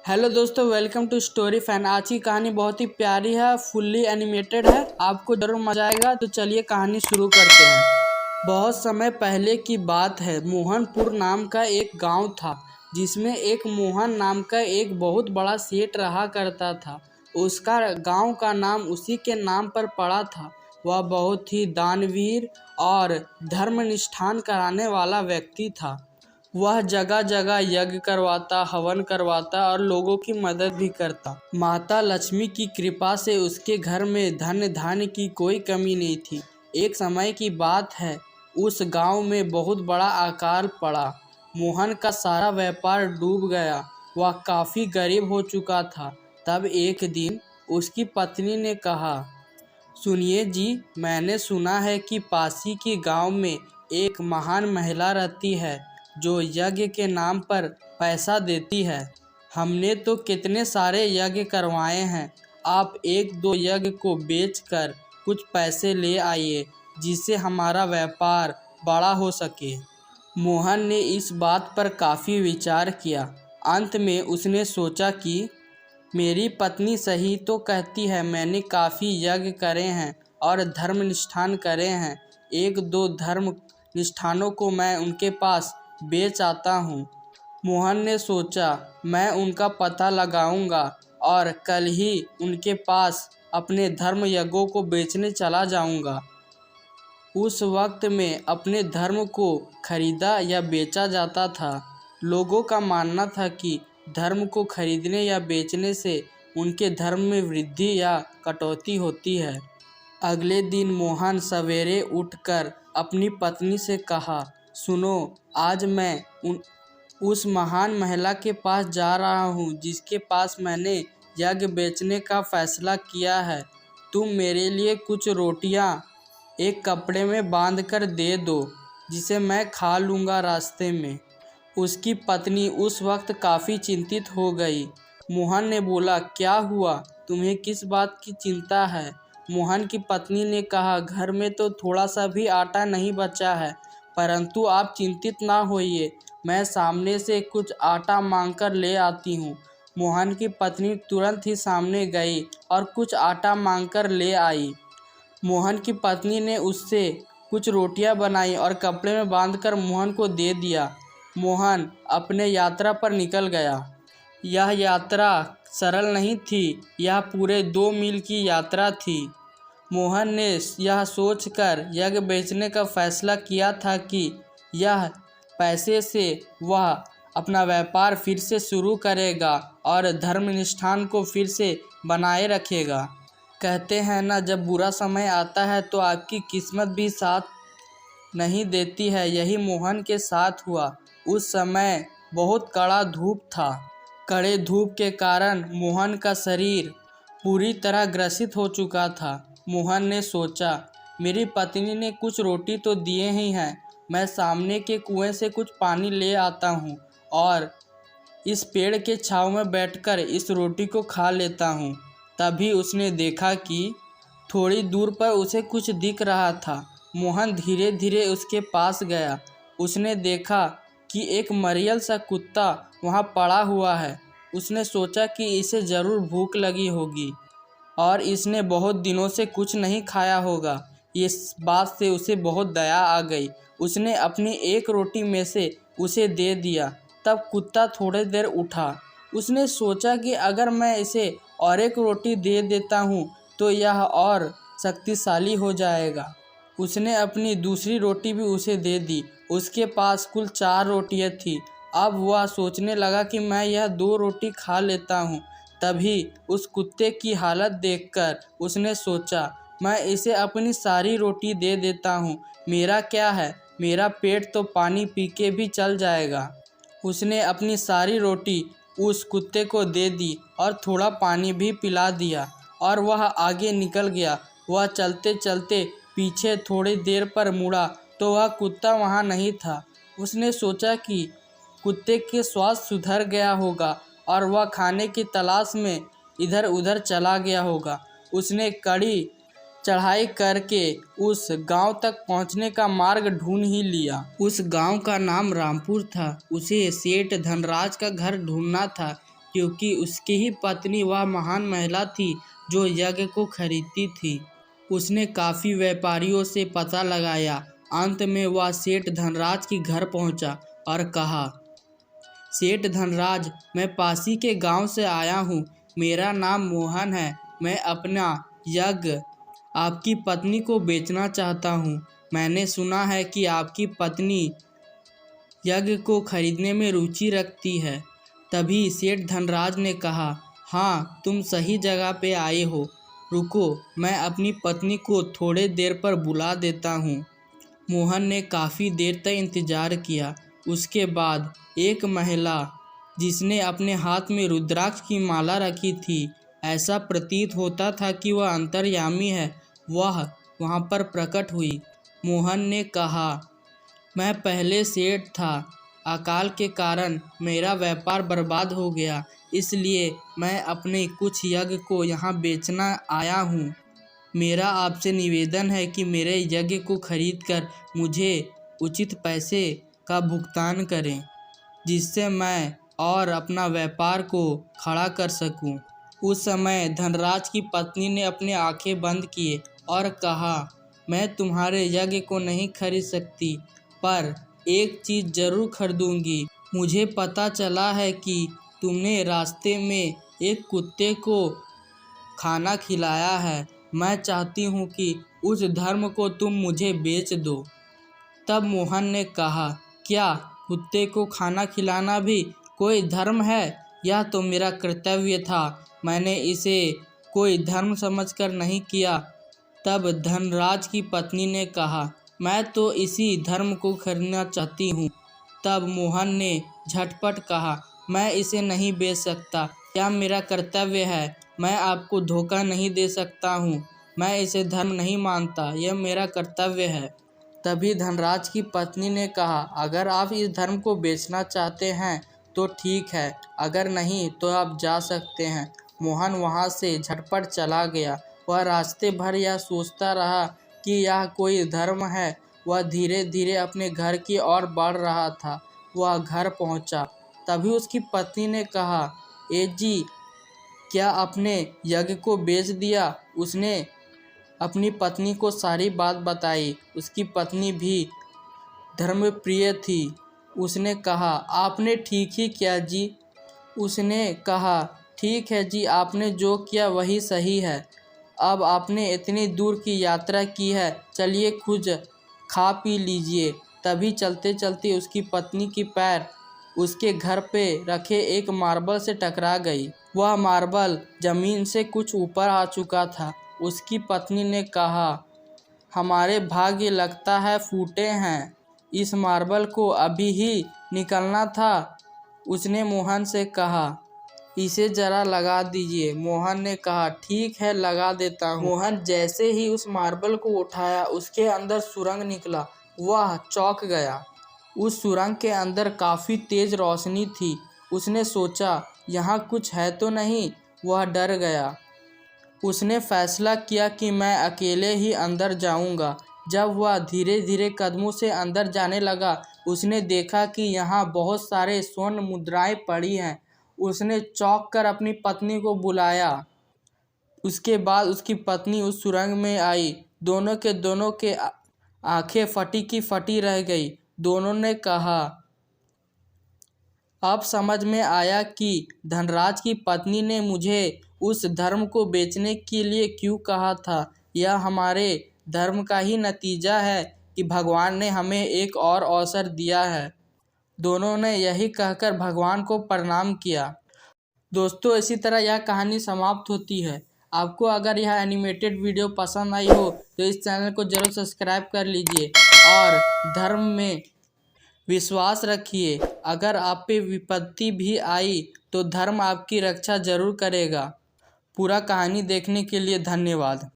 Hello दोस्तों, welcome to story fan. आज की कहानी बहुत ही प्यारी है, फुल्ली एनिमेटेड है। आपको जरूर मजा आएगा। तो चलिए कहानी शुरू करते हैं। बहुत समय पहले की बात है। मोहनपुर नाम का एक गांव था, जिसमें एक मोहन नाम का एक बहुत बड़ा सेठ रहा करता था। उसका गांव का नाम उसी के नाम पर पड़ा था। वह बहुत ही दानवीर और धर्मनिष्ठान कराने वाला व्यक्ति था। वह जगह जगह यज्ञ करवाता, हवन करवाता और लोगों की मदद भी करता। माता लक्ष्मी की कृपा से उसके घर में धन धान्य की कोई कमी नहीं थी। एक समय की बात है, उस गांव में बहुत बड़ा अकाल पड़ा। मोहन का सारा व्यापार डूब गया। वह काफ़ी गरीब हो चुका था। तब एक दिन उसकी पत्नी ने कहा, सुनिए जी, मैंने सुना है कि पासी के गांव में एक महान महिला रहती है जो यज्ञ के नाम पर पैसा देती है। हमने तो कितने सारे यज्ञ करवाए हैं। आप एक दो यज्ञ को बेचकर कुछ पैसे ले आइए, जिससे हमारा व्यापार बड़ा हो सके। मोहन ने इस बात पर काफ़ी विचार किया। अंत में उसने सोचा कि मेरी पत्नी सही तो कहती है। मैंने काफ़ी यज्ञ करे हैं और धर्म निष्ठान करे हैं। एक दो धर्म निष्ठानों को मैं उनके पास बेच आता हूँ। मोहन ने सोचा, मैं उनका पता लगाऊंगा और कल ही उनके पास अपने धर्म यज्ञों को बेचने चला जाऊंगा। उस वक्त में अपने धर्म को खरीदा या बेचा जाता था। लोगों का मानना था कि धर्म को खरीदने या बेचने से उनके धर्म में वृद्धि या कटौती होती है। अगले दिन मोहन सवेरे उठकर अपनी पत्नी से कहा, सुनो, आज मैं उस महान महिला के पास जा रहा हूँ जिसके पास मैंने यज्ञ बेचने का फैसला किया है। तुम मेरे लिए कुछ रोटियाँ एक कपड़े में बांध कर दे दो, जिसे मैं खा लूँगा रास्ते में। उसकी पत्नी उस वक्त काफ़ी चिंतित हो गई। मोहन ने बोला, क्या हुआ? तुम्हें किस बात की चिंता है? मोहन की पत्नी ने कहा, घर में तो थोड़ा सा भी आटा नहीं बचा है, परंतु आप चिंतित ना होइए, मैं सामने से कुछ आटा मांगकर ले आती हूँ। मोहन की पत्नी तुरंत ही सामने गई और कुछ आटा मांगकर ले आई। मोहन की पत्नी ने उससे कुछ रोटियां बनाई और कपड़े में बांधकर मोहन को दे दिया। मोहन अपने यात्रा पर निकल गया। यह यात्रा सरल नहीं थी, यह पूरे 2 मील की यात्रा थी। मोहन ने यह सोचकर यज्ञ बेचने का फैसला किया था कि यह पैसे से वह अपना व्यापार फिर से शुरू करेगा और धर्मनिष्ठान को फिर से बनाए रखेगा। कहते हैं ना, जब बुरा समय आता है तो आपकी किस्मत भी साथ नहीं देती है। यही मोहन के साथ हुआ। उस समय बहुत कड़ा धूप था। कड़े धूप के कारण मोहन का शरीर पूरी तरह ग्रसित हो चुका था। मोहन ने सोचा, मेरी पत्नी ने कुछ रोटी तो दिए ही हैं, मैं सामने के कुएं से कुछ पानी ले आता हूँ और इस पेड़ के छांव में बैठकर इस रोटी को खा लेता हूँ। तभी उसने देखा कि थोड़ी दूर पर उसे कुछ दिख रहा था। मोहन धीरे धीरे उसके पास गया। उसने देखा कि एक मरियल सा कुत्ता वहाँ पड़ा हुआ है। उसने सोचा कि इसे ज़रूर भूख लगी होगी और इसने बहुत दिनों से कुछ नहीं खाया होगा। इस बात से उसे बहुत दया आ गई। उसने अपनी एक रोटी में से उसे दे दिया। तब कुत्ता थोड़ी देर उठा। उसने सोचा कि अगर मैं इसे और एक रोटी दे देता हूँ तो यह और शक्तिशाली हो जाएगा। उसने अपनी दूसरी रोटी भी उसे दे दी। उसके पास कुल 4 रोटियाँ थीं। अब वह सोचने लगा कि मैं यह 2 रोटी खा लेता हूँ। तभी उस कुत्ते की हालत देखकर उसने सोचा, मैं इसे अपनी सारी रोटी दे देता हूँ। मेरा क्या है, मेरा पेट तो पानी पी के भी चल जाएगा। उसने अपनी सारी रोटी उस कुत्ते को दे दी और थोड़ा पानी भी पिला दिया और वह आगे निकल गया। वह चलते चलते पीछे थोड़ी देर पर मुड़ा तो वह कुत्ता वहाँ नहीं था। उसने सोचा कि कुत्ते के स्वास्थ्य सुधर गया होगा और वह खाने की तलाश में इधर उधर चला गया होगा। उसने कड़ी चढ़ाई करके उस गांव तक पहुंचने का मार्ग ढूंढ ही लिया। उस गांव का नाम रामपुर था। उसे सेठ धनराज का घर ढूंढना था। क्योंकि उसकी ही पत्नी वह महान महिला थी जो यज्ञ को खरीदती थी। उसने काफ़ी व्यापारियों से पता लगाया। अंत में वह सेठ धनराज के घर पहुंचा और कहा, सेठ धनराज, मैं पासी के गांव से आया हूं। मेरा नाम मोहन है। मैं अपना यज्ञ आपकी पत्नी को बेचना चाहता हूं। मैंने सुना है कि आपकी पत्नी यज्ञ को खरीदने में रुचि रखती है। तभी सेठ धनराज ने कहा, हाँ, तुम सही जगह पे आए हो। रुको, मैं अपनी पत्नी को थोड़े देर पर बुला देता हूँ। मोहन ने काफ़ी देर तक इंतज़ार किया। उसके बाद एक महिला जिसने अपने हाथ में रुद्राक्ष की माला रखी थी, ऐसा प्रतीत होता था कि वह अंतर्यामी है, वह वहाँ पर प्रकट हुई। मोहन ने कहा, मैं पहले सेठ था। अकाल के कारण मेरा व्यापार बर्बाद हो गया, इसलिए मैं अपने कुछ यज्ञ को यहाँ बेचना आया हूँ। मेरा आपसे निवेदन है कि मेरे यज्ञ को खरीदकर मुझे उचित पैसे का भुगतान करें, जिससे मैं और अपना व्यापार को खड़ा कर सकूं। उस समय धनराज की पत्नी ने अपनी आंखें बंद किए और कहा, मैं तुम्हारे यज्ञ को नहीं खरीद सकती, पर एक चीज़ ज़रूर खरीदूंगी। मुझे पता चला है कि तुमने रास्ते में एक कुत्ते को खाना खिलाया है। मैं चाहती हूँ कि उस धर्म को तुम मुझे बेच दो। तब मोहन ने कहा, क्या कुत्ते को खाना खिलाना भी कोई धर्म है? यह तो मेरा कर्तव्य था। मैंने इसे कोई धर्म समझकर नहीं किया। तब धनराज की पत्नी ने कहा, मैं तो इसी धर्म को खरीदना चाहती हूँ। तब मोहन ने झटपट कहा, मैं इसे नहीं बेच सकता। यह मेरा कर्तव्य है। मैं आपको धोखा नहीं दे सकता हूँ। मैं इसे धर्म नहीं मानता। यह मेरा कर्तव्य है। तभी धनराज की पत्नी ने कहा, अगर आप इस धर्म को बेचना चाहते हैं तो ठीक है, अगर नहीं तो आप जा सकते हैं। मोहन वहाँ से झटपट चला गया। वह रास्ते भर यह सोचता रहा कि यह कोई धर्म है। वह धीरे धीरे अपने घर की ओर बढ़ रहा था। वह घर पहुँचा। तभी उसकी पत्नी ने कहा, ए जी, क्या आपने यज्ञ को बेच दिया? उसने अपनी पत्नी को सारी बात बताई। उसकी पत्नी भी धर्मप्रिय थी। उसने कहा, आपने ठीक ही किया जी। उसने कहा, ठीक है जी, आपने जो किया वही सही है। अब आपने इतनी दूर की यात्रा की है, चलिए कुछ खा पी लीजिए। तभी चलते चलते उसकी पत्नी की पैर उसके घर पे रखे एक मार्बल से टकरा गई। वह मार्बल जमीन से कुछ ऊपर आ चुका था। उसकी पत्नी ने कहा, हमारे भाग्य लगता है फूटे हैं। इस मार्बल को अभी ही निकलना था। उसने मोहन से कहा, इसे जरा लगा दीजिए। मोहन ने कहा, ठीक है, लगा देता हूँ। मोहन जैसे ही उस मार्बल को उठाया, उसके अंदर सुरंग निकला। वह चौंक गया। उस सुरंग के अंदर काफ़ी तेज रोशनी थी। उसने सोचा, यहाँ कुछ है तो नहीं। वह डर गया। उसने फैसला किया कि मैं अकेले ही अंदर जाऊंगा। जब वह धीरे धीरे कदमों से अंदर जाने लगा, उसने देखा कि यहाँ बहुत सारे स्वर्ण मुद्राएं पड़ी हैं। उसने चौंक कर अपनी पत्नी को बुलाया। उसके बाद उसकी पत्नी उस सुरंग में आई। दोनों के आंखें फटी की फटी रह गई। दोनों ने कहा, अब समझ में आया कि धनराज की पत्नी ने मुझे उस धर्म को बेचने के लिए क्यों कहा था। यह हमारे धर्म का ही नतीजा है कि भगवान ने हमें एक और अवसर दिया है। दोनों ने यही कहकर भगवान को प्रणाम किया। दोस्तों, इसी तरह यह कहानी समाप्त होती है। आपको अगर यह एनिमेटेड वीडियो पसंद आई हो तो इस चैनल को जरूर सब्सक्राइब कर लीजिए और धर्म में विश्वास रखिए। अगर आप पे विपत्ति भी आई तो धर्म आपकी रक्षा जरूर करेगा। पूरा कहानी देखने के लिए धन्यवाद।